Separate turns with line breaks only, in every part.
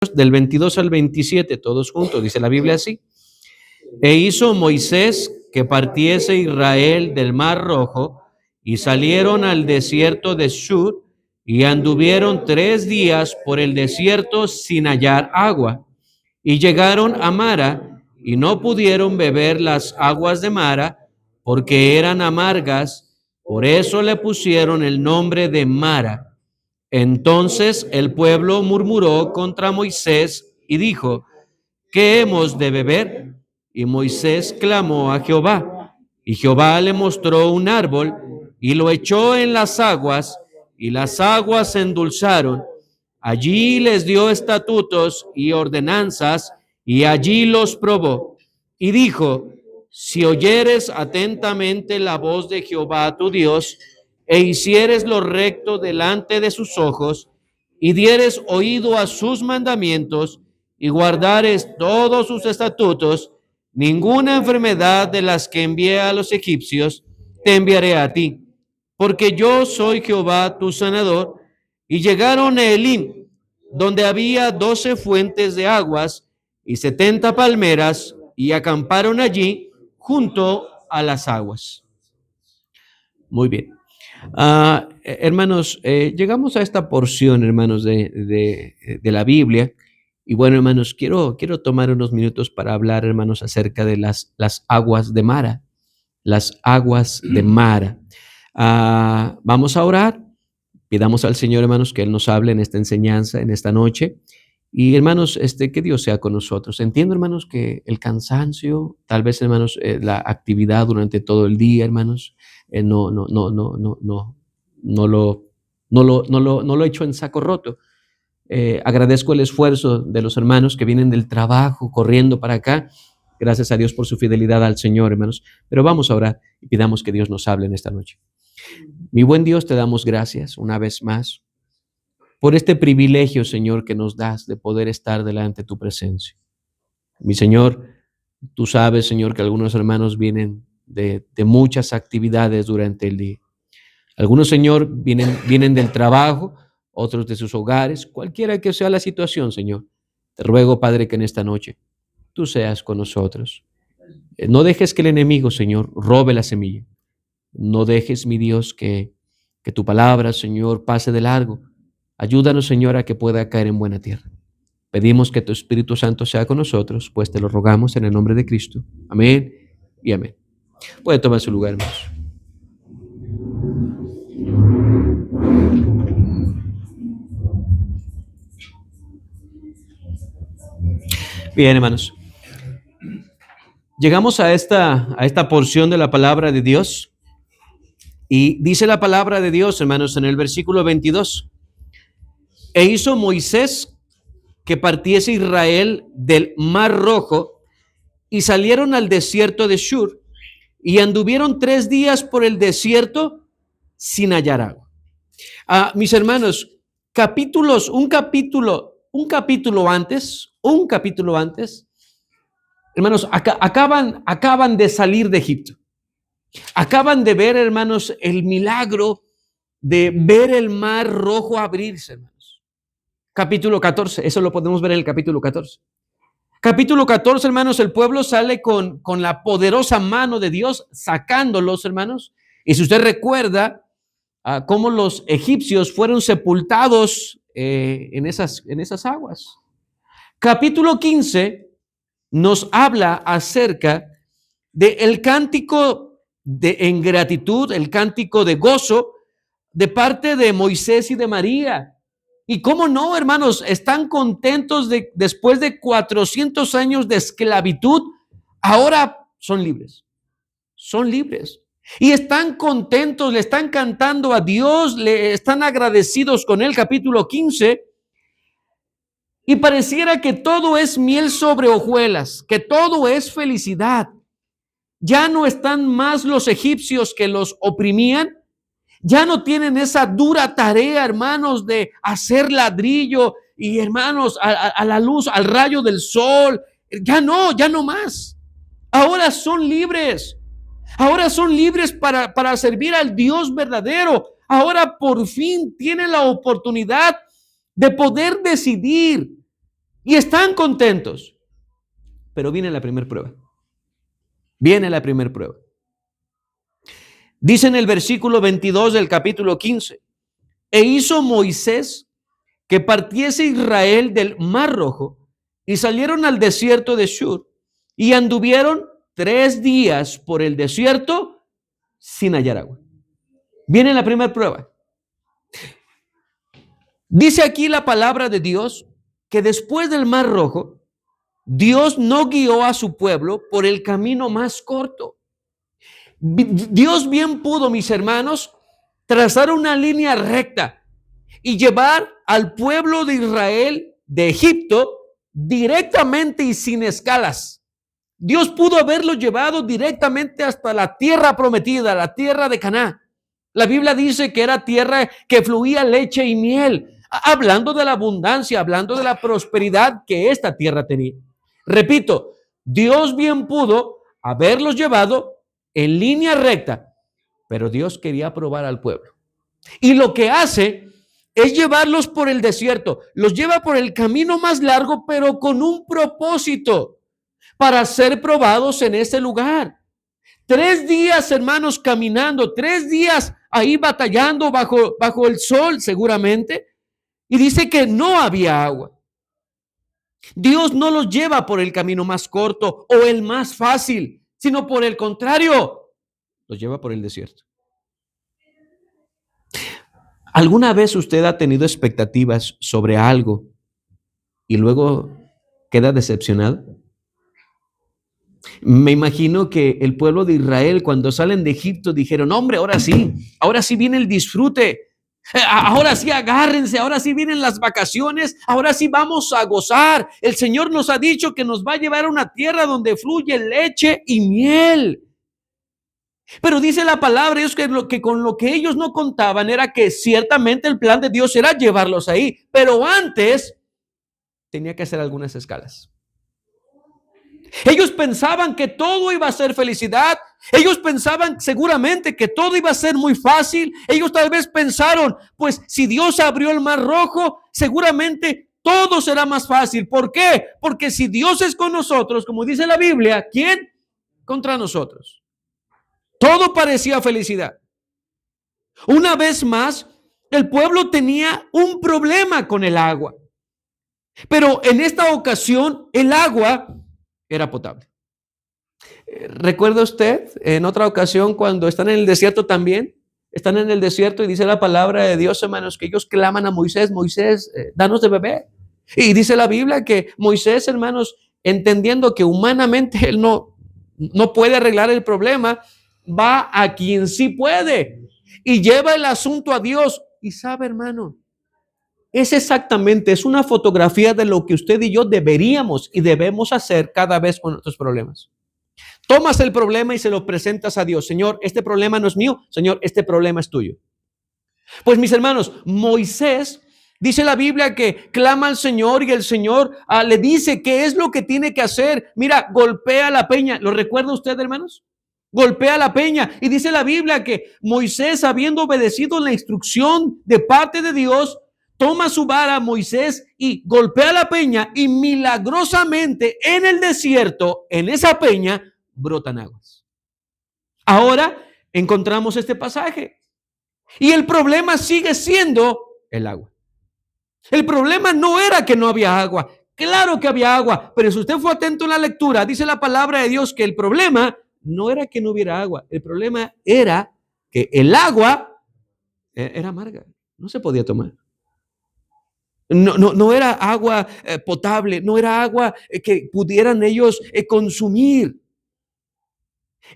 del 22 al 27, todos juntos, dice la Biblia así. E hizo Moisés que partiese Israel del Mar Rojo, y salieron al desierto de Shur, y anduvieron 3 días por el desierto sin hallar agua. Y llegaron a Mara, y no pudieron beber las aguas de Mara, porque eran amargas, por eso le pusieron el nombre de Mara. Entonces el pueblo murmuró contra Moisés y dijo: ¿qué hemos de beber? Y Moisés clamó a Jehová, y Jehová le mostró un árbol, y lo echó en las aguas, y las aguas se endulzaron. Allí les dio estatutos y ordenanzas, y allí los probó. Y dijo: si oyeres atentamente la voz de Jehová tu Dios, e hicieres lo recto delante de sus ojos, y dieres oído a sus mandamientos, y guardares todos sus estatutos, ninguna enfermedad de las que envié a los egipcios te enviaré a ti, porque yo soy Jehová tu sanador. Y llegaron a Elim, donde había 12 fuentes de aguas y 70 palmeras, y acamparon allí junto a las aguas. Muy bien. Hermanos, llegamos a esta porción, hermanos, de la Biblia. Y bueno, hermanos, quiero tomar unos minutos para hablar, hermanos, acerca de las aguas de Mara. Las aguas de Mara. Vamos a orar. Pidamos al Señor, hermanos, que Él nos hable en esta enseñanza, en esta noche. Y hermanos, que Dios sea con nosotros. Entiendo, hermanos, que el cansancio, tal vez, hermanos, la actividad durante todo el día, hermanos, no lo he hecho en saco roto. Agradezco el esfuerzo de los hermanos que vienen del trabajo corriendo para acá. Gracias a Dios por su fidelidad al Señor, hermanos. Pero vamos a orar y pidamos que Dios nos hable en esta noche. Mi buen Dios, te damos gracias una vez más por este privilegio, Señor, que nos das de poder estar delante de tu presencia. Mi Señor, tú sabes, Señor, que algunos hermanos vienen de muchas actividades durante el día. Algunos, Señor, vienen del trabajo, otros de sus hogares, cualquiera que sea la situación, Señor. Te ruego, Padre, que en esta noche tú seas con nosotros. No dejes que el enemigo, Señor, robe la semilla. No dejes, mi Dios, que tu palabra, Señor, pase de largo. Ayúdanos, Señor, a que pueda caer en buena tierra. Pedimos que tu Espíritu Santo sea con nosotros, pues te lo rogamos en el nombre de Cristo. Amén y amén. Puede tomar su lugar, hermanos. Bien, hermanos. Llegamos a esta porción de la palabra de Dios. Y dice la palabra de Dios, hermanos, en el versículo 22. E hizo Moisés que partiese Israel del Mar Rojo, y salieron al desierto de Shur, y anduvieron 3 días por el desierto sin hallar agua. Mis hermanos, un capítulo antes, hermanos, acaban de salir de Egipto. Acaban de ver, hermanos, el milagro de ver el Mar Rojo abrirse, hermanos. Capítulo 14, eso lo podemos ver en el capítulo 14. Capítulo 14, hermanos, el pueblo sale con la poderosa mano de Dios sacándolos, hermanos. Y si usted recuerda cómo los egipcios fueron sepultados en esas aguas. Capítulo 15 nos habla acerca del cántico en gratitud, el cántico de gozo de parte de Moisés y de María. Y cómo no, hermanos, están contentos después de 400 años de esclavitud, ahora son libres. Son libres. Y están contentos, le están cantando a Dios, le están agradecidos con él, capítulo 15. Y pareciera que todo es miel sobre hojuelas, que todo es felicidad. Ya no están más los egipcios que los oprimían. Ya no tienen esa dura tarea, hermanos, de hacer ladrillo y, hermanos, a la luz, al rayo del sol. Ya no más. Ahora son libres. Ahora son libres para servir al Dios verdadero. Ahora por fin tienen la oportunidad de poder decidir y están contentos. Pero viene la primera prueba. Viene la primera prueba. Dice en el versículo 22 del capítulo 15, e hizo Moisés que partiese Israel del Mar Rojo y salieron al desierto de Shur y anduvieron 3 días por el desierto sin hallar agua. Viene la primera prueba. Dice aquí la palabra de Dios que después del Mar Rojo, Dios no guió a su pueblo por el camino más corto. Dios bien pudo, mis hermanos, trazar una línea recta y llevar al pueblo de Israel de Egipto directamente y sin escalas. Dios pudo haberlo llevado directamente hasta la tierra prometida, la tierra de Canaán. La Biblia dice que era tierra que fluía leche y miel, hablando de la abundancia, hablando de la prosperidad que esta tierra tenía. Repito, Dios bien pudo haberlos llevado en línea recta, pero Dios quería probar al pueblo. Y lo que hace es llevarlos por el desierto, los lleva por el camino más largo, pero con un propósito, para ser probados en ese lugar. 3 días, hermanos, caminando, 3 días ahí batallando bajo el sol seguramente, y dice que no había agua. Dios no los lleva por el camino más corto o el más fácil, sino por el contrario, los lleva por el desierto. ¿Alguna vez usted ha tenido expectativas sobre algo y luego queda decepcionado? Me imagino que el pueblo de Israel, cuando salen de Egipto, dijeron: hombre, ahora sí viene el disfrute. Ahora sí agárrense, ahora sí vienen las vacaciones, ahora sí vamos a gozar. El Señor nos ha dicho que nos va a llevar a una tierra donde fluye leche y miel. Pero dice la palabra Dios que con lo que ellos no contaban era que ciertamente el plan de Dios era llevarlos ahí, pero antes tenía que hacer algunas escalas. Ellos pensaban que todo iba a ser felicidad. Ellos pensaban seguramente que todo iba a ser muy fácil. Ellos tal vez pensaron, pues si Dios abrió el Mar Rojo, seguramente todo será más fácil. ¿Por qué? Porque si Dios es con nosotros, como dice la Biblia, ¿quién? Contra nosotros. Todo parecía felicidad. Una vez más, el pueblo tenía un problema con el agua. Pero en esta ocasión, el agua era potable. ¿Recuerda usted en otra ocasión cuando están en el desierto también? Están en el desierto y dice la palabra de Dios, hermanos, que ellos claman a Moisés: Moisés, danos de beber. Y dice la Biblia que Moisés, hermanos, entendiendo que humanamente él no puede arreglar el problema, va a quien sí puede y lleva el asunto a Dios. Y sabe, hermano, es una fotografía de lo que usted y yo deberíamos y debemos hacer cada vez con nuestros problemas. Tomas el problema y se lo presentas a Dios. Señor, este problema no es mío. Señor, este problema es tuyo. Pues mis hermanos, Moisés, dice la Biblia que clama al Señor y el Señor le dice qué es lo que tiene que hacer. Mira, golpea la peña. ¿Lo recuerda usted, hermanos? Golpea la peña. Y dice la Biblia que Moisés, habiendo obedecido la instrucción de parte de Dios, toma su vara, Moisés, y golpea la peña, y milagrosamente en el desierto, en esa peña, brotan aguas. Ahora encontramos este pasaje. Y el problema sigue siendo el agua. El problema no era que no había agua. Claro que había agua, pero si usted fue atento en la lectura, dice la palabra de Dios que el problema no era que no hubiera agua. El problema era que el agua era amarga. No se podía tomar. No era agua potable, no era agua que pudieran ellos consumir.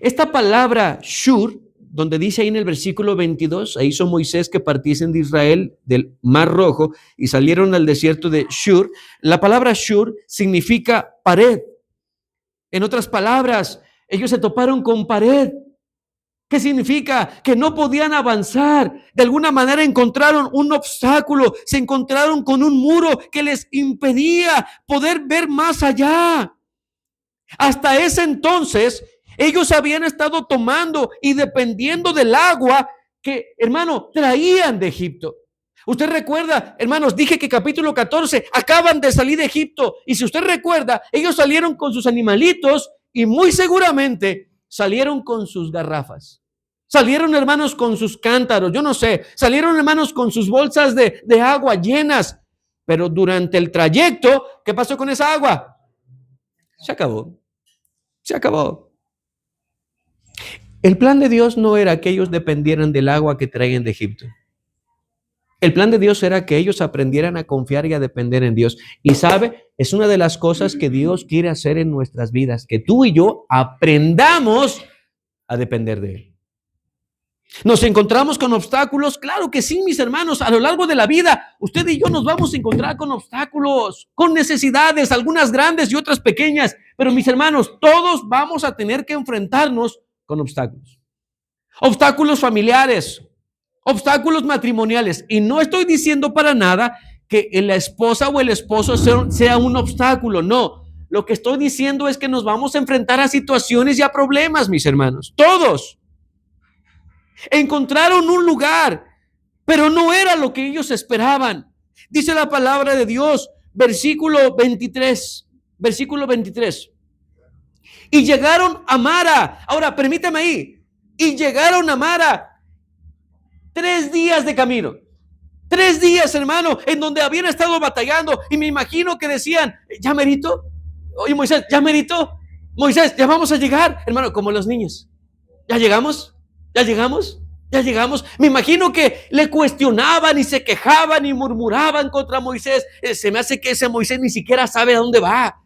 Esta palabra Shur, donde dice ahí en el versículo 22, ahí hizo Moisés que partiesen de Israel del Mar Rojo y salieron al desierto de Shur. La palabra Shur significa pared. En otras palabras, ellos se toparon con pared. ¿Qué significa? Que no podían avanzar. De alguna manera encontraron un obstáculo, se encontraron con un muro que les impedía poder ver más allá. Hasta ese entonces, ellos habían estado tomando y dependiendo del agua que, hermano, traían de Egipto. Usted recuerda, hermanos, dije que capítulo 14, acaban de salir de Egipto. Y si usted recuerda, ellos salieron con sus animalitos y muy seguramente salieron con sus garrafas. Salieron, hermanos, con sus cántaros, yo no sé. Salieron, hermanos, con sus bolsas de agua llenas. Pero durante el trayecto, ¿qué pasó con esa agua? Se acabó. Se acabó. El plan de Dios no era que ellos dependieran del agua que traían de Egipto. El plan de Dios era que ellos aprendieran a confiar y a depender en Dios. Y sabe, es una de las cosas que Dios quiere hacer en nuestras vidas, que tú y yo aprendamos a depender de Él. ¿Nos encontramos con obstáculos? Claro que sí, mis hermanos. A lo largo de la vida, usted y yo nos vamos a encontrar con obstáculos, con necesidades, algunas grandes y otras pequeñas. Pero mis hermanos, todos vamos a tener que enfrentarnos con obstáculos. Obstáculos familiares, obstáculos matrimoniales. Y no estoy diciendo para nada que la esposa o el esposo sea un obstáculo. No, lo que estoy diciendo es que nos vamos a enfrentar a situaciones y a problemas, mis hermanos. Todos. Encontraron un lugar, pero no era lo que ellos esperaban. Dice la palabra de Dios, versículo 23. Versículo 23. Y llegaron a Mara. Ahora, permítame ahí. Y llegaron a Mara. 3 días de camino. 3 días, hermano, en donde habían estado batallando. Y me imagino que decían, ¿ya merito? Oye, Moisés, ¿ya merito? Moisés, ya vamos a llegar. Hermano, como los niños. ¿Ya llegamos? ¿Ya llegamos? ¿Ya llegamos? Me imagino que le cuestionaban y se quejaban y murmuraban contra Moisés. Se me hace que ese Moisés ni siquiera sabe a dónde va.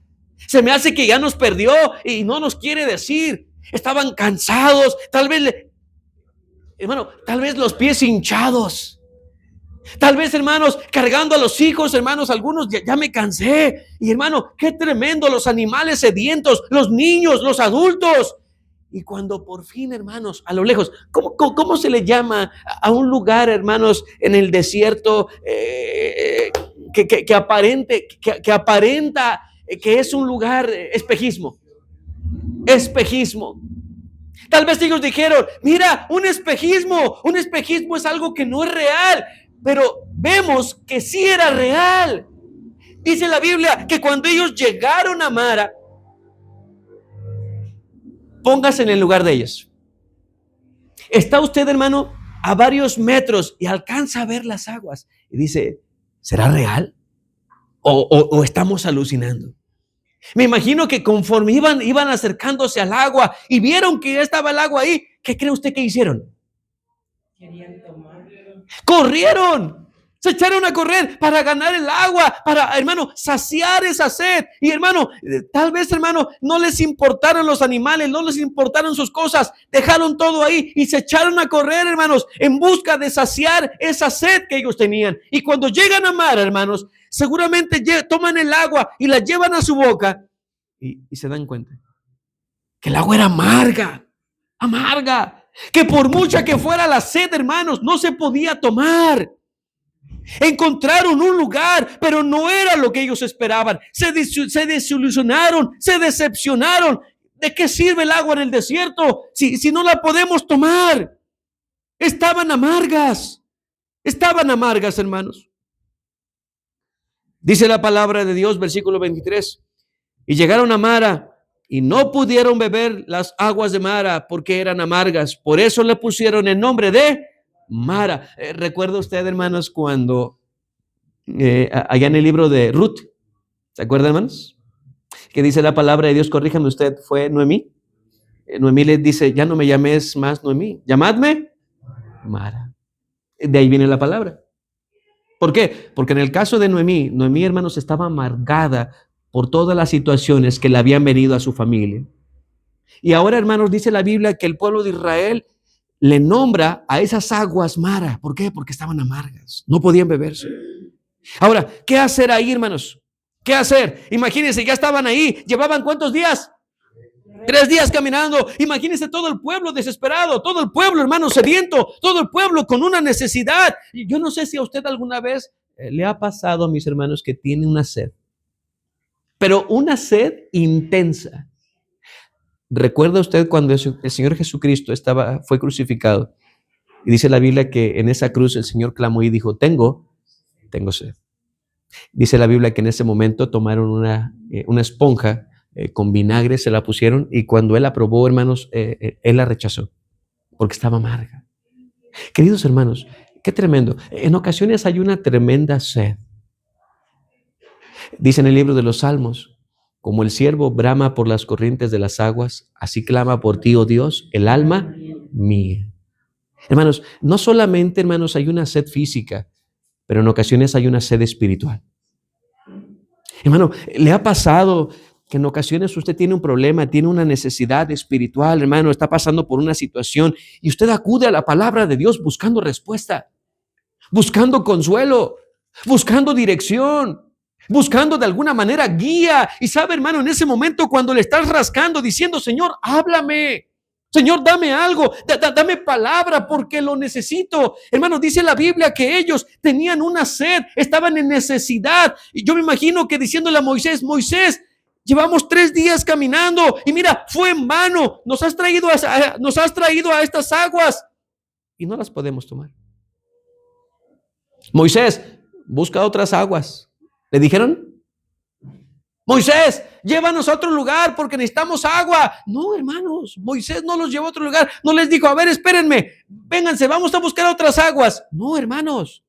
Se me hace que ya nos perdió y no nos quiere decir. Estaban cansados, tal vez, hermano, tal vez los pies hinchados. Tal vez, hermanos, cargando a los hijos, hermanos, algunos ya me cansé. Y hermano, qué tremendo, los animales sedientos, los niños, los adultos. Y cuando por fin, hermanos, a lo lejos, ¿cómo se le llama a un lugar, hermanos, en el desierto que aparenta que es un lugar espejismo? Espejismo. Tal vez ellos dijeron, mira, un espejismo es algo que no es real, pero vemos que sí era real. Dice la Biblia que cuando ellos llegaron a Mara, póngase en el lugar de ellos. Está usted, hermano, a varios metros y alcanza a ver las aguas y dice, ¿será real? ¿O estamos alucinando? Me imagino que conforme iban acercándose al agua y vieron que ya estaba el agua ahí, ¿qué cree usted que hicieron? Querían tomar. Corrieron, se echaron a correr para ganar el agua, para, hermano, saciar esa sed. Y hermano, tal vez, hermano, no les importaron los animales, no les importaron sus cosas, dejaron todo ahí y se echaron a correr, hermanos, en busca de saciar esa sed que ellos tenían. Y cuando llegan a Mara, hermanos, seguramente toman el agua y la llevan a su boca y se dan cuenta que el agua era amarga, que por mucha que fuera la sed, hermanos, no se podía tomar. Encontraron un lugar, pero no era lo que ellos esperaban. Se desilusionaron, se decepcionaron. ¿De qué sirve el agua en el desierto si no la podemos tomar? Estaban amargas, hermanos. Dice la palabra de Dios, versículo 23. Y llegaron a Mara y no pudieron beber las aguas de Mara porque eran amargas. Por eso le pusieron el nombre de Mara. ¿Recuerda usted, hermanos, cuando allá en el libro de Ruth, ¿se acuerdan, hermanos? Que dice la palabra de Dios, corríjame usted, fue Noemí. Noemí le dice, ya no me llames más Noemí, llamadme Mara. De ahí viene la palabra. ¿Por qué? Porque en el caso de Noemí, hermanos, estaba amargada por todas las situaciones que le habían venido a su familia. Y ahora, hermanos, dice la Biblia que el pueblo de Israel le nombra a esas aguas Mara. ¿Por qué? Porque estaban amargas, no podían beberse. Ahora, ¿qué hacer ahí, hermanos? ¿Qué hacer? Imagínense, ya estaban ahí, ¿llevaban cuántos días? 3 días caminando. Imagínense todo el pueblo desesperado, todo el pueblo, hermano, sediento, todo el pueblo con una necesidad. Yo no sé si a usted alguna vez le ha pasado, mis hermanos, que tiene una sed, pero una sed intensa. ¿Recuerda usted cuando el Señor Jesucristo fue crucificado? Y dice la Biblia que en esa cruz el Señor clamó y dijo, tengo tengo sed. Dice la Biblia que en ese momento tomaron una esponja con vinagre, se la pusieron y cuando él la probó, hermanos, él la rechazó porque estaba amarga. Queridos hermanos, qué tremendo. En ocasiones hay una tremenda sed. Dice en el libro de los Salmos, como el siervo brama por las corrientes de las aguas, así clama por ti, oh Dios, el alma mía. Hermanos, no solamente, hermanos, hay una sed física, pero en ocasiones hay una sed espiritual. Hermano, ¿le ha pasado que en ocasiones usted tiene un problema, tiene una necesidad espiritual, hermano, está pasando por una situación y usted acude a la palabra de Dios buscando respuesta, buscando consuelo, buscando dirección, buscando de alguna manera guía? Y sabe, hermano, en ese momento cuando le estás rascando diciendo, Señor, háblame, Señor, dame algo, dame palabra porque lo necesito. Hermano, dice la Biblia que ellos tenían una sed, estaban en necesidad. Y yo me imagino que diciéndole a Moisés, Moisés, llevamos 3 días caminando y mira, fue en vano, nos has traído a estas aguas y no las podemos tomar. Moisés, busca otras aguas. ¿Le dijeron? Moisés, llévanos a otro lugar porque necesitamos agua. No, hermanos, Moisés no los llevó a otro lugar. No les dijo, a ver, espérenme, vénganse, vamos a buscar otras aguas. No, hermanos,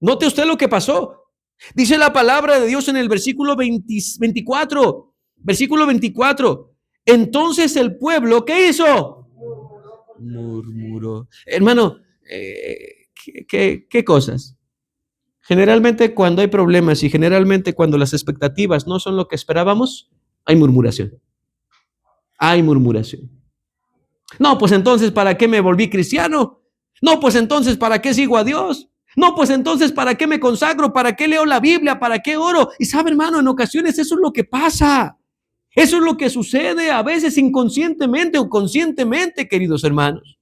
note usted lo que pasó. Dice la palabra de Dios en el versículo 24. Versículo 24. Entonces el pueblo, ¿qué hizo? Murmuró. Hermano, ¿qué cosas? Generalmente cuando hay problemas y generalmente cuando las expectativas no son lo que esperábamos, hay murmuración. Hay murmuración. No, pues entonces, ¿para qué me volví cristiano? No, pues entonces, ¿para qué sigo a Dios? No, pues entonces, ¿para qué me consagro? ¿Para qué leo la Biblia? ¿Para qué oro? Y sabe, hermano, en ocasiones eso es lo que pasa. Eso es lo que sucede a veces inconscientemente o conscientemente, queridos hermanos.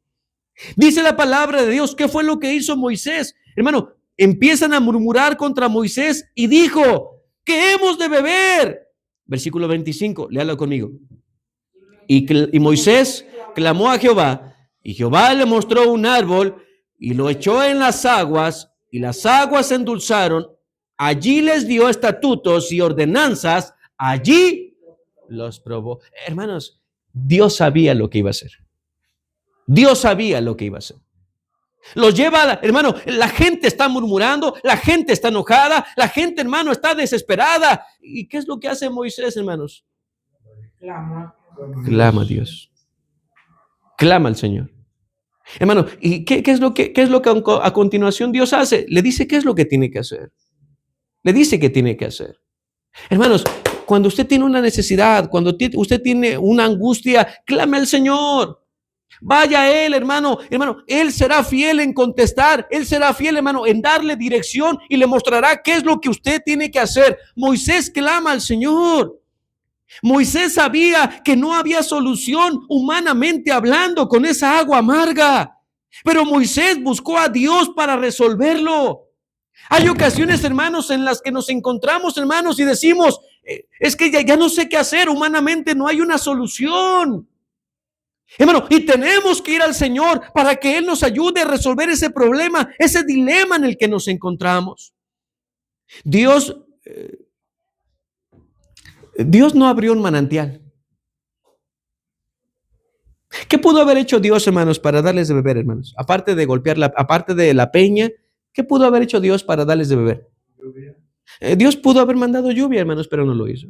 Dice la palabra de Dios, ¿qué fue lo que hizo Moisés? Hermano, empiezan a murmurar contra Moisés y dijo, ¿qué hemos de beber? Versículo 25, léalo conmigo. Y Moisés clamó a Jehová, y Jehová le mostró un árbol y lo echó en las aguas, y las aguas se endulzaron. Allí les dio estatutos y ordenanzas, allí los probó. Hermanos, Dios sabía lo que iba a hacer. Dios sabía lo que iba a hacer. Los lleva, hermano, la gente está murmurando, la gente está enojada, la gente, hermano, está desesperada. ¿Y qué es lo que hace Moisés, hermanos? Clama a Dios. Clama al Señor. Hermano, ¿y qué es lo que a continuación Dios hace? Le dice qué es lo que tiene que hacer. Le dice que tiene que hacer. Hermanos, cuando usted tiene una necesidad, cuando usted tiene una angustia, clame al Señor. Vaya a Él, hermano, Él será fiel en contestar, Él será fiel, hermano, en darle dirección y le mostrará qué es lo que usted tiene que hacer. Moisés clama al Señor. Moisés sabía que no había solución humanamente hablando con esa agua amarga, pero Moisés buscó a Dios para resolverlo. Hay ocasiones, hermanos, en las que nos encontramos, hermanos, y decimos, es que ya no sé qué hacer, humanamente no hay una solución. Hermano, y tenemos que ir al Señor para que Él nos ayude a resolver ese problema, ese dilema en el que nos encontramos. Dios no abrió un manantial. ¿Qué pudo haber hecho Dios, hermanos, para darles de beber, hermanos? Aparte de aparte de la peña, ¿qué pudo haber hecho Dios para darles de beber? Dios pudo haber mandado lluvia, hermanos, pero no lo hizo.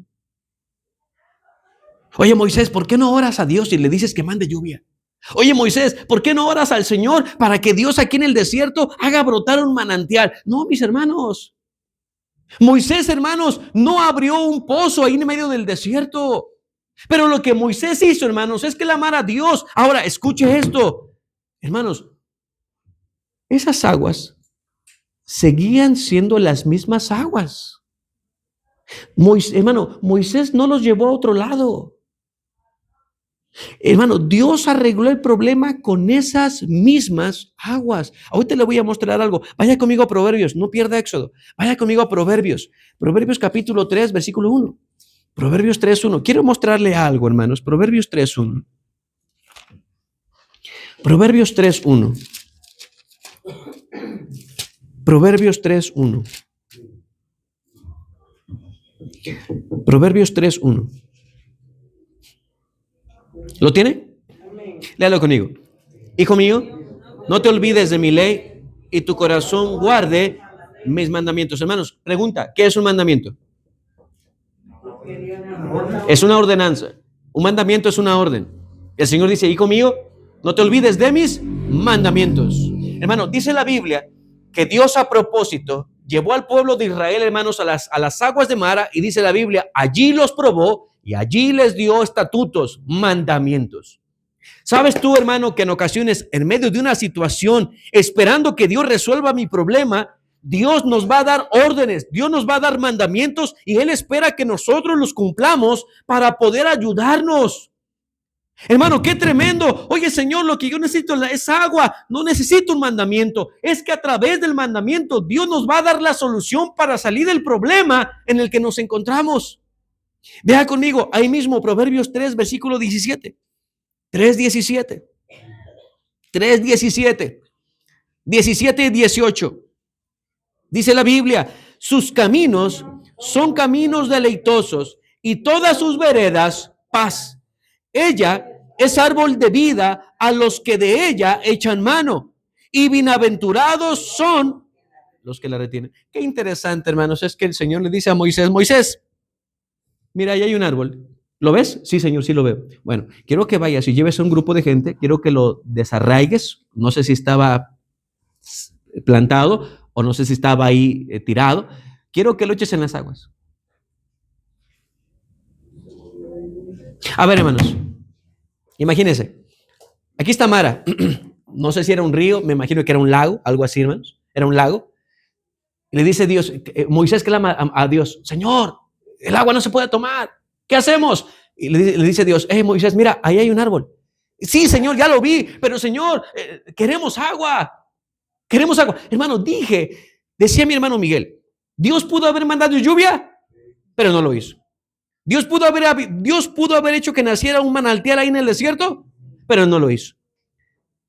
Oye, Moisés, ¿por qué no oras a Dios y le dices que mande lluvia? Oye, Moisés, ¿por qué no oras al Señor para que Dios aquí en el desierto haga brotar un manantial? No, mis hermanos. Moisés, hermanos, no abrió un pozo ahí en medio del desierto. Pero lo que Moisés hizo, hermanos, es clamar a Dios. Ahora, escuche esto. Hermanos, esas aguas seguían siendo las mismas aguas. Moisés no los llevó a otro lado. Hermano, Dios arregló el problema con esas mismas aguas. Ahorita le voy a mostrar algo. Vaya conmigo a Proverbios, no pierda Éxodo. Vaya conmigo a Proverbios. Proverbios capítulo 3, versículo 1. Proverbios 3:1. Quiero mostrarle algo, hermanos. Proverbios 3:1. Proverbios 3:1. Proverbios 3:1. Proverbios 3:1. ¿Lo tiene? Léalo conmigo. Hijo mío, no te olvides de mi ley y tu corazón guarde mis mandamientos. Hermanos, pregunta, ¿qué es un mandamiento? Es una ordenanza. Un mandamiento es una orden. El Señor dice, hijo mío, no te olvides de mis mandamientos. Hermano, dice la Biblia que Dios a propósito llevó al pueblo de Israel, hermanos, a las aguas de Mara, y dice la Biblia, allí los probó y allí les dio estatutos, mandamientos. ¿Sabes tú, hermano, que en ocasiones, en medio de una situación, esperando que Dios resuelva mi problema, Dios nos va a dar órdenes, Dios nos va a dar mandamientos y Él espera que nosotros los cumplamos para poder ayudarnos? Hermano, qué tremendo. Oye, Señor, lo que yo necesito es agua. No necesito un mandamiento. Es que a través del mandamiento Dios nos va a dar la solución para salir del problema en el que nos encontramos. Vea conmigo, ahí mismo, Proverbios 3, versículo 17. 3:17. 3:17. 17 y 18. Dice la Biblia, sus caminos son caminos deleitosos y todas sus veredas paz. Ella es árbol de vida a los que de ella echan mano, y bienaventurados son los que la retienen. Qué interesante, hermanos, es que el Señor le dice a Moisés, Moisés, mira, ahí hay un árbol. ¿Lo ves? Sí, Señor, sí lo veo. Bueno, quiero que vayas y lleves a un grupo de gente, quiero que lo desarraigues. No sé si estaba plantado o no sé si estaba ahí tirado. Quiero que lo eches en las aguas. A ver, hermanos, imagínense. Aquí está Mara. No sé si era un río, me imagino que era un lago, algo así, hermanos. Era un lago. Y le dice Dios, Moisés clama a Dios, Señor, el agua no se puede tomar. ¿Qué hacemos? Y le dice Dios, Moisés, mira, ahí hay un árbol. Sí, Señor, ya lo vi, pero Señor, queremos agua. Queremos agua. Hermano, decía mi hermano Miguel, Dios pudo haber mandado lluvia, pero no lo hizo. Dios pudo haber hecho que naciera un manantial ahí en el desierto, pero no lo hizo.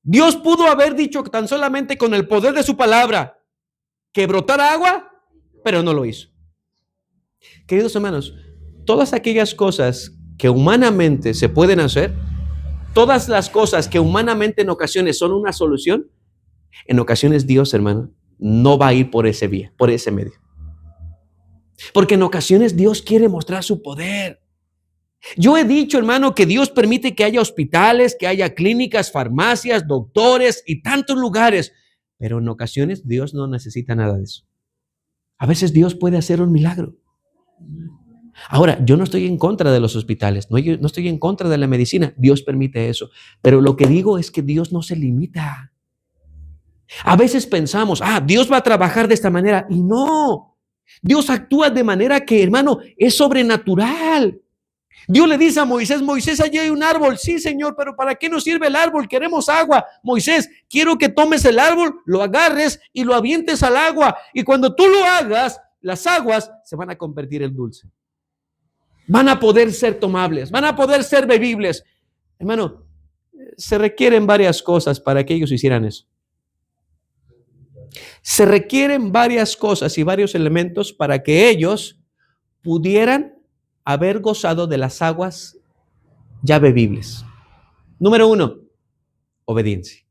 Dios pudo haber dicho tan solamente con el poder de su palabra que brotara agua, pero no lo hizo. Queridos hermanos, todas aquellas cosas que humanamente se pueden hacer, todas las cosas que humanamente en ocasiones son una solución, en ocasiones Dios, hermano, no va a ir por ese vía, por ese medio. Porque en ocasiones Dios quiere mostrar su poder. Yo he dicho, hermano, que Dios permite que haya hospitales, que haya clínicas, farmacias, doctores y tantos lugares, pero en ocasiones Dios no necesita nada de eso. A veces Dios puede hacer un milagro. Ahora, yo no estoy en contra de los hospitales, no estoy en contra de la medicina, Dios permite eso, pero lo que digo es que Dios no se limita. A veces pensamos, Dios va a trabajar de esta manera, y no, Dios actúa de manera que, hermano, es sobrenatural. Dios le dice a Moisés, Moisés, allí hay un árbol. Sí, Señor, pero ¿para qué nos sirve el árbol? Queremos agua. Moisés, quiero que tomes el árbol, lo agarres y lo avientes al agua. Y cuando tú lo hagas, las aguas se van a convertir en dulce. Van a poder ser tomables, van a poder ser bebibles. Hermano, se requieren varias cosas para que ellos hicieran eso. Se requieren varias cosas y varios elementos para que ellos pudieran haber gozado de las aguas ya bebibles. Número 1, obediencia.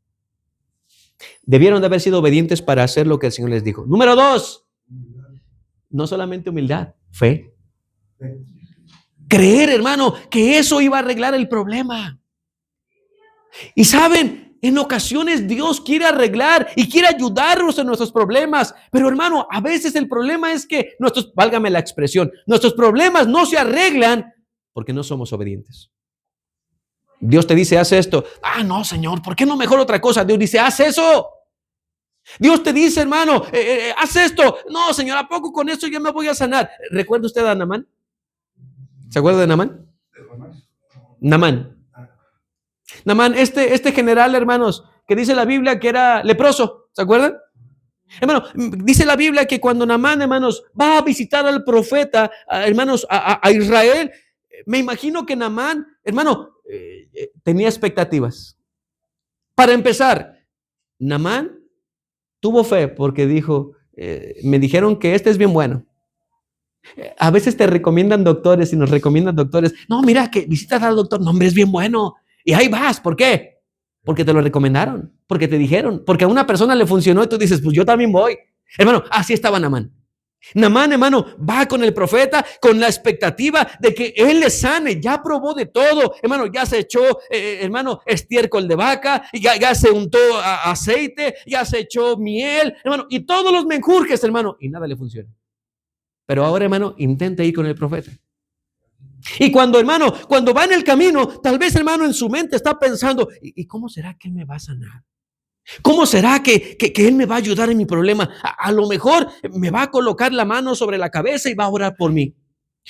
Debieron de haber sido obedientes para hacer lo que el Señor les dijo. Número 2, no solamente humildad, fe. Creer, hermano, que eso iba a arreglar el problema. Y saben, en ocasiones Dios quiere arreglar y quiere ayudarnos en nuestros problemas. Pero hermano, a veces el problema es que válgame la expresión, nuestros problemas no se arreglan porque no somos obedientes. Dios te dice, haz esto. No, Señor, ¿por qué no mejor otra cosa? Dios dice, haz eso. Dios te dice, hermano, haz esto. No, Señor, ¿a poco con esto ya me voy a sanar? ¿Recuerda usted a Naamán? ¿Se acuerda de Naamán? Naamán, este general, hermanos, que dice la Biblia que era leproso, ¿se acuerdan? Hermano, dice la Biblia que cuando Naamán, hermanos, va a visitar al profeta, hermanos, a Israel, me imagino que Naamán, hermano, tenía expectativas. Para empezar, Naamán tuvo fe porque dijo, me dijeron que este es bien bueno. A veces te recomiendan doctores y nos recomiendan doctores. No, mira, que visitas al doctor. No, hombre, es bien bueno. Y ahí vas. ¿Por qué? Porque te lo recomendaron, porque te dijeron, porque a una persona le funcionó y tú dices, pues yo también voy. Hermano, así estaba Naamán. Naamán, hermano, va con el profeta con la expectativa de que él le sane. Ya probó de todo, hermano. Ya se echó, hermano, estiércol de vaca, ya se untó aceite, ya se echó miel, hermano, y todos los menjurjes, hermano, y nada le funciona. Pero ahora, hermano, intenta ir con el profeta. Y cuando, hermano, cuando va en el camino, tal vez, hermano, en su mente está pensando, ¿y cómo será que él me va a sanar? ¿Cómo será que él me va a ayudar en mi problema? A lo mejor me va a colocar la mano sobre la cabeza y va a orar por mí.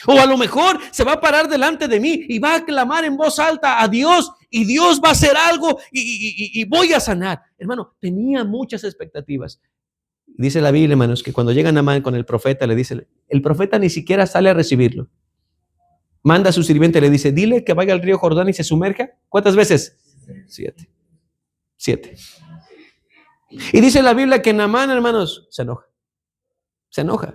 O a lo mejor se va a parar delante de mí y va a clamar en voz alta a Dios y Dios va a hacer algo y voy a sanar. Hermano, tenía muchas expectativas. Dice la Biblia, hermanos, que cuando llegan a Naamán con el profeta, le dice, el profeta ni siquiera sale a recibirlo. Manda a su sirviente y le dice, dile que vaya al río Jordán y se sumerja. ¿Cuántas veces? 7. 7. Y dice la Biblia que Naamán, hermanos, se enoja. Se enoja.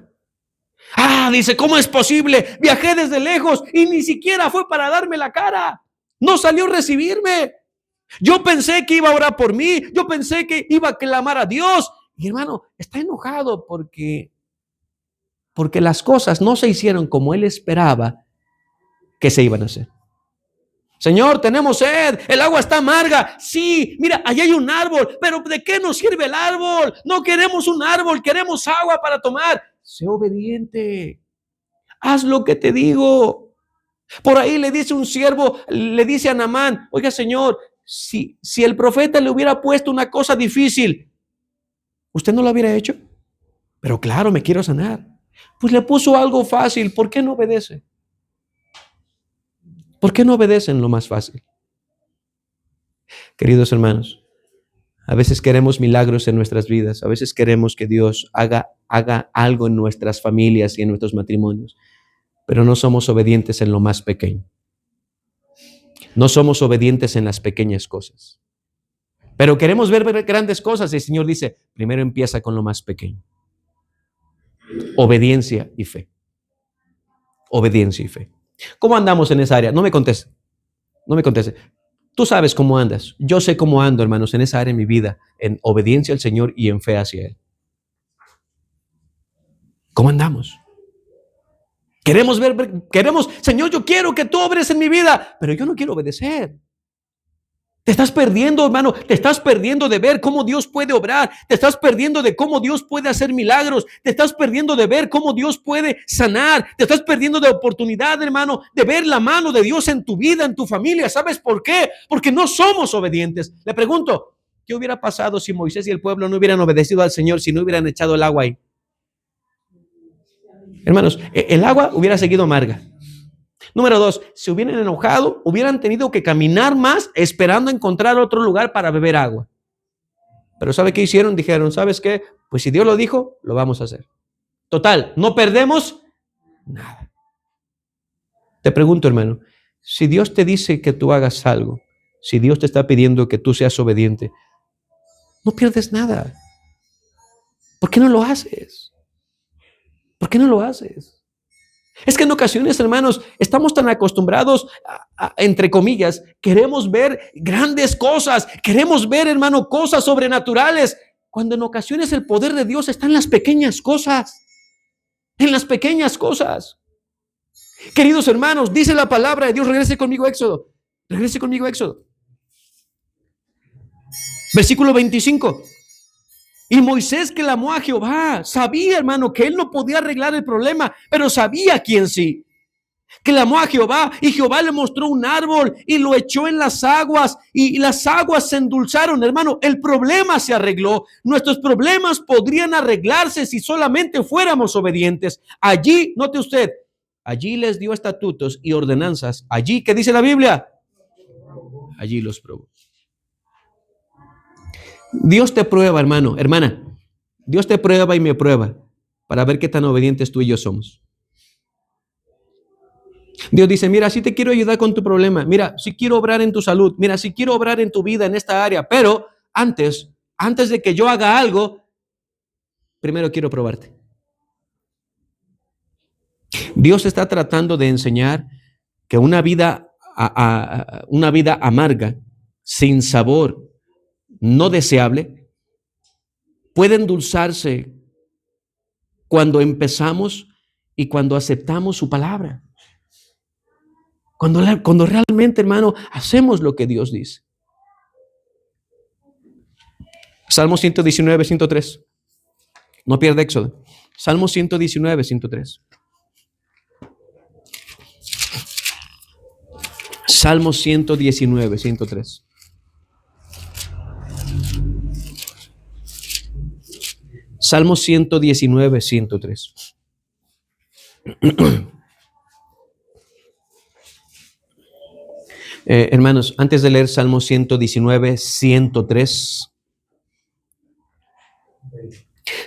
Dice, ¿cómo es posible? Viajé desde lejos y ni siquiera fue para darme la cara. No salió a recibirme. Yo pensé que iba a orar por mí. Yo pensé que iba a clamar a Dios. Y hermano, está enojado porque las cosas no se hicieron como él esperaba que se iban a hacer. Señor, tenemos sed, el agua está amarga. Sí, mira, allá hay un árbol, pero ¿de qué nos sirve el árbol? No queremos un árbol, queremos agua para tomar. Sé obediente, haz lo que te digo. Por ahí le dice un siervo, le dice a Naamán, oiga, Señor, si el profeta le hubiera puesto una cosa difícil, ¿usted no lo hubiera hecho? Pero claro, me quiero sanar. Pues le puso algo fácil, ¿por qué no obedece? ¿Por qué no obedecen lo más fácil? Queridos hermanos, a veces queremos milagros en nuestras vidas, a veces queremos que Dios haga algo en nuestras familias y en nuestros matrimonios, pero no somos obedientes en lo más pequeño. No somos obedientes en las pequeñas cosas. Pero queremos ver grandes cosas y el Señor dice, primero empieza con lo más pequeño. Obediencia y fe. Obediencia y fe. ¿Cómo andamos en esa área? No me conteste. No me conteste. Tú sabes cómo andas. Yo sé cómo ando, hermanos, en esa área de mi vida, en obediencia al Señor y en fe hacia Él. ¿Cómo andamos? Queremos, Señor, yo quiero que tú obres en mi vida, pero yo no quiero obedecer. Te estás perdiendo, hermano, te estás perdiendo de ver cómo Dios puede obrar, te estás perdiendo de cómo Dios puede hacer milagros, te estás perdiendo de ver cómo Dios puede sanar, te estás perdiendo de oportunidad, hermano, de ver la mano de Dios en tu vida, en tu familia. ¿Sabes por qué? Porque no somos obedientes. Le pregunto, ¿qué hubiera pasado si Moisés y el pueblo no hubieran obedecido al Señor, si no hubieran echado el agua ahí? Hermanos, el agua hubiera seguido amarga. Número 2, se hubieran enojado, hubieran tenido que caminar más esperando encontrar otro lugar para beber agua. Pero ¿sabe qué hicieron? Dijeron, ¿sabes qué? Pues si Dios lo dijo, lo vamos a hacer. Total, no perdemos nada. Te pregunto, hermano, si Dios te dice que tú hagas algo, si Dios te está pidiendo que tú seas obediente, no pierdes nada. ¿Por qué no lo haces? ¿Por qué no lo haces? Es que en ocasiones, hermanos, estamos tan acostumbrados entre comillas, queremos ver grandes cosas, queremos ver, hermano, cosas sobrenaturales, cuando en ocasiones el poder de Dios está en las pequeñas cosas, en las pequeñas cosas. Queridos hermanos, dice la palabra de Dios, regrese conmigo a Éxodo, versículo 25. Y Moisés clamó a Jehová, sabía, hermano, que él no podía arreglar el problema, pero sabía quién sí. Clamó a Jehová y Jehová le mostró un árbol y lo echó en las aguas y las aguas se endulzaron. Hermano, el problema se arregló. Nuestros problemas podrían arreglarse si solamente fuéramos obedientes. Allí, note usted, allí les dio estatutos y ordenanzas. Allí, ¿qué dice la Biblia? Allí los probó. Dios te prueba, hermano, hermana. Dios te prueba y me prueba para ver qué tan obedientes tú y yo somos. Dios dice, mira, sí te quiero ayudar con tu problema. Mira, sí quiero obrar en tu salud. Mira, sí quiero obrar en tu vida, en esta área. Pero antes de que yo haga algo, primero quiero probarte. Dios está tratando de enseñar que una vida amarga, sin sabor, no deseable, puede endulzarse cuando empezamos y cuando aceptamos su palabra. Cuando realmente, hermano, hacemos lo que Dios dice. Salmo 119, 103. No pierda Éxodo. Salmo 119, 103. Salmo 119, 103. Salmo 119, 103. Hermanos, antes de leer Salmo 119, 103,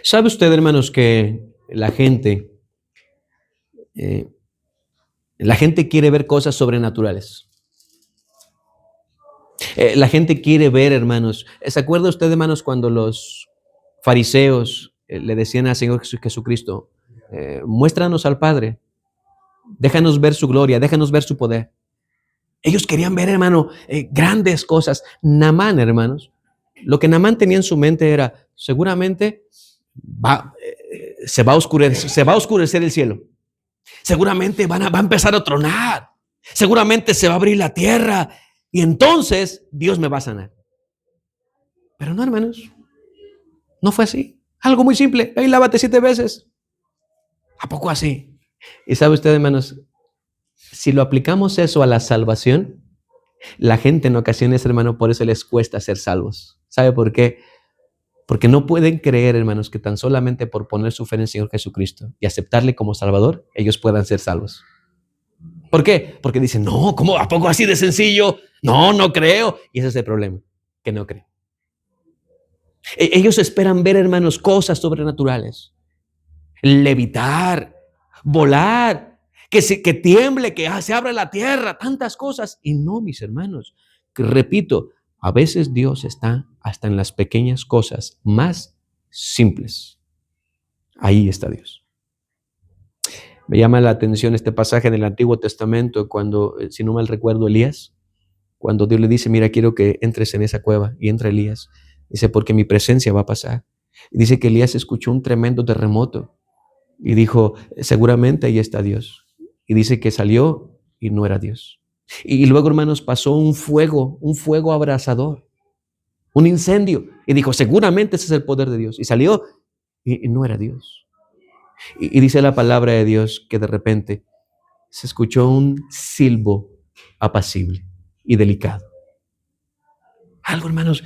¿sabe usted, hermanos, que la gente quiere ver cosas sobrenaturales? La gente quiere ver, hermanos. ¿Se acuerda usted, hermanos, cuando los fariseos le decían al Señor Jesucristo, muéstranos al Padre, déjanos ver su gloria, déjanos ver su poder? Ellos querían ver, hermano, grandes cosas. Naamán, hermanos, lo que Naamán tenía en su mente era, seguramente se va a oscurecer el cielo. Seguramente va a empezar a tronar. Seguramente se va a abrir la tierra. Y entonces Dios me va a sanar. Pero no, hermanos, no fue así. Algo muy simple. Ahí lávate 7 veces. ¿A poco así? Y sabe usted, hermanos, si lo aplicamos eso a la salvación, la gente en ocasiones, hermano, por eso les cuesta ser salvos. ¿Sabe por qué? Porque no pueden creer, hermanos, que tan solamente por poner su fe en el Señor Jesucristo y aceptarle como Salvador, ellos puedan ser salvos. ¿Por qué? Porque dicen, no, ¿cómo? ¿A poco así de sencillo? No, no creo. Y ese es el problema, que no creen. Ellos esperan ver, hermanos, cosas sobrenaturales. Levitar, volar, que tiemble, que se abra la tierra, tantas cosas. Y no, mis hermanos, que repito, a veces Dios está hasta en las pequeñas cosas más simples. Ahí está Dios. Me llama la atención este pasaje en el Antiguo Testamento cuando, si no mal recuerdo, Elías, cuando Dios le dice, mira, quiero que entres en esa cueva, y entra Elías. Dice, porque mi presencia va a pasar. Y dice que Elías escuchó un tremendo terremoto y dijo, seguramente ahí está Dios. Y dice que salió y no era Dios. Y luego, hermanos, pasó un fuego abrasador, un incendio. Y dijo, seguramente ese es el poder de Dios. Y salió y no era Dios. Y dice la palabra de Dios que de repente se escuchó un silbo apacible y delicado. Algo, hermanos,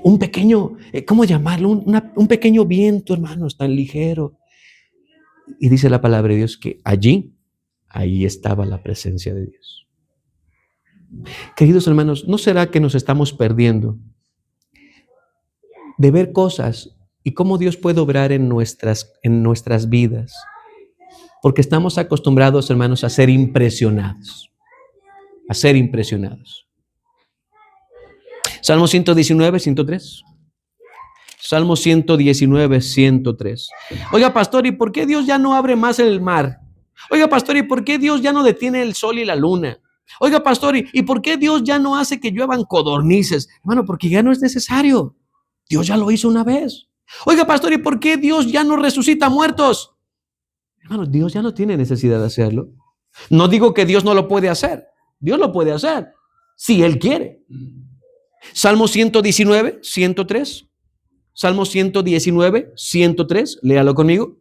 un pequeño, ¿cómo llamarlo? Un pequeño viento, hermanos, tan ligero. Y dice la palabra de Dios que ahí estaba la presencia de Dios. Queridos hermanos, ¿no será que nos estamos perdiendo de ver cosas y cómo Dios puede obrar en nuestras vidas? Porque estamos acostumbrados, hermanos, a ser impresionados. A ser impresionados. Salmo 119, 103. Salmo 119, 103. Oiga, pastor, ¿y por qué Dios ya no abre más el mar? Oiga, pastor, ¿y por qué Dios ya no detiene el sol y la luna? Oiga, pastor, ¿y por qué Dios ya no hace que lluevan codornices? Hermano, porque ya no es necesario. Dios ya lo hizo una vez. Oiga, pastor, ¿y por qué Dios ya no resucita muertos? Hermano, Dios ya no tiene necesidad de hacerlo. No digo que Dios no lo puede hacer. Dios lo puede hacer, si Él quiere. Salmo 119, 103. Salmo 119, 103. Léalo conmigo.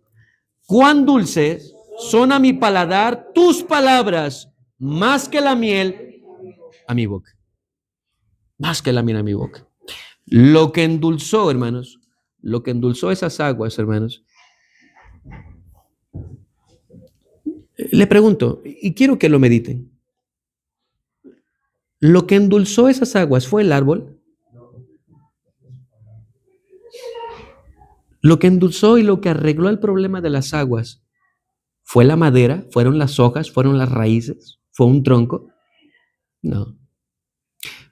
Cuán dulces son a mi paladar tus palabras, más que la miel a mi boca. Más que la miel a mi boca. Lo que endulzó, hermanos, lo que endulzó esas aguas, hermanos. Le pregunto, y quiero que lo mediten. ¿Lo que endulzó esas aguas fue el árbol? Lo que endulzó y lo que arregló el problema de las aguas, ¿fue la madera? ¿Fueron las hojas? ¿Fueron las raíces? ¿Fue un tronco? No.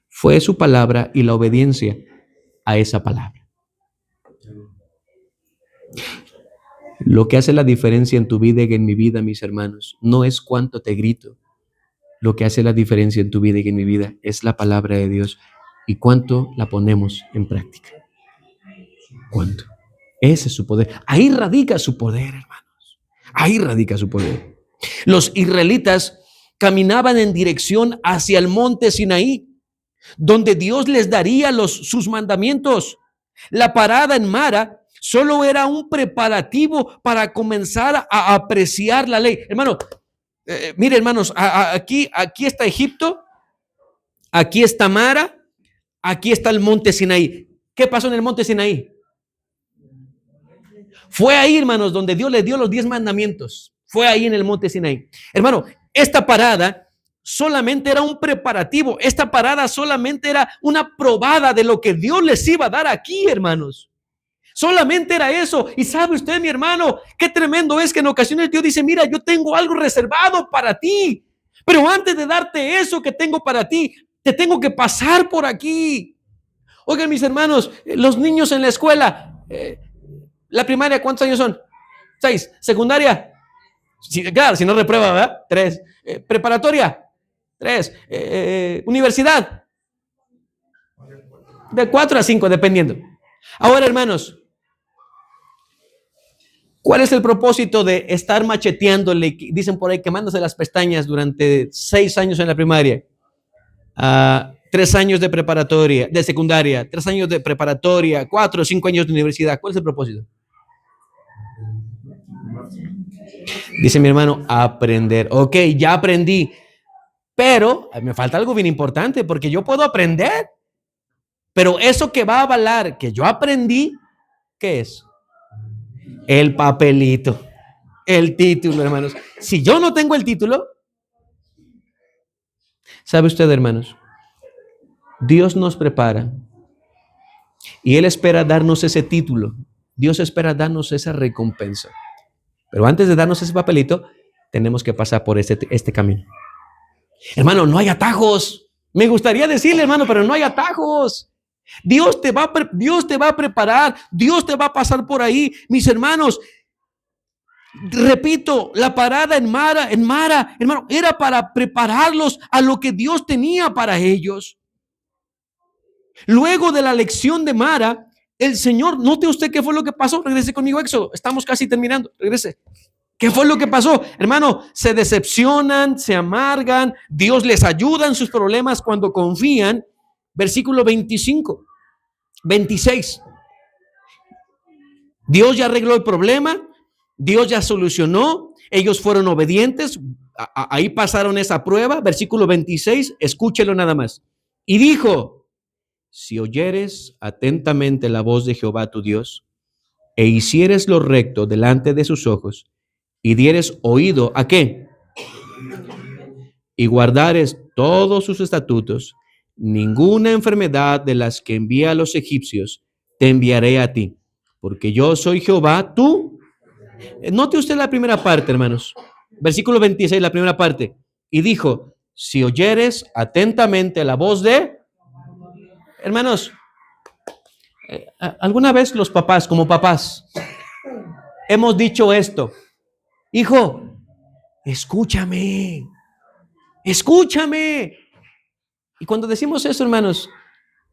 Fue su palabra y la obediencia a esa palabra. Lo que hace la diferencia en tu vida y en mi vida, mis hermanos, no es cuánto te grito. Lo que hace la diferencia en tu vida y en mi vida es la palabra de Dios y cuánto la ponemos en práctica. ¿Cuánto? Ese es su poder. Ahí radica su poder, hermanos. Ahí radica su poder. Los israelitas caminaban en dirección hacia el monte Sinaí, donde Dios les daría sus mandamientos. La parada en Mara solo era un preparativo para comenzar a apreciar la ley. Hermano, mire, hermanos, aquí está Egipto, aquí está Mara, aquí está el monte Sinaí. ¿Qué pasó en el monte Sinaí? Fue ahí, hermanos, donde Dios les dio los 10 mandamientos. Fue ahí en el monte Sinaí. Hermano, esta parada solamente era un preparativo. Esta parada solamente era una probada de lo que Dios les iba a dar aquí, hermanos. Solamente era eso. Y sabe usted, mi hermano, qué tremendo es que en ocasiones Dios dice, mira, yo tengo algo reservado para ti. Pero antes de darte eso que tengo para ti, te tengo que pasar por aquí. Oigan, mis hermanos, los niños en la escuela, la primaria, ¿cuántos años son? 6. Secundaria, claro, si no reprueba, ¿verdad? 3. Preparatoria, 3. Universidad, de 4 a 5, dependiendo. Ahora, hermanos, ¿cuál es el propósito de estar macheteándole, dicen por ahí, quemándose las pestañas durante 6 años en la primaria? 3 años de preparatoria, de secundaria, 3 años de preparatoria, 4 o 5 años de universidad. ¿Cuál es el propósito? Dice mi hermano, aprender. Ok, ya aprendí, pero me falta algo bien importante porque yo puedo aprender, pero eso que va a avalar que yo aprendí, ¿qué es? El papelito, el título, hermanos. Si yo no tengo el título, ¿sabe usted, hermanos? Dios nos prepara y Él espera darnos ese título. Dios espera darnos esa recompensa. Pero antes de darnos ese papelito, tenemos que pasar por este camino. Hermano, no hay atajos. Me gustaría decirle, hermano, pero no hay atajos. Dios te va a preparar. Dios te va a pasar por ahí. Mis hermanos, repito, la parada en Mara, hermano, era para prepararlos a lo que Dios tenía para ellos. Luego de la lección de Mara, el Señor, note usted qué fue lo que pasó. Regrese conmigo, Éxodo. Estamos casi terminando. Regrese. ¿Qué fue lo que pasó? Hermano, se decepcionan, se amargan, Dios les ayuda en sus problemas cuando confían. Versículo 25, 26. Dios ya arregló el problema, Dios ya solucionó, ellos fueron obedientes, ahí pasaron esa prueba. Versículo 26, escúchelo nada más. Y dijo, si oyeres atentamente la voz de Jehová tu Dios, e hicieres lo recto delante de sus ojos, y dieres oído ¿a qué? Y guardares todos sus estatutos, ninguna enfermedad de las que envía a los egipcios te enviaré a ti, porque yo soy Jehová, tú. Note usted la primera parte, hermanos. Versículo 26, la primera parte. Y dijo, si oyeres atentamente la voz de... Hermanos, ¿alguna vez los papás, como papás, hemos dicho esto? Hijo, escúchame. Y cuando decimos eso, hermanos,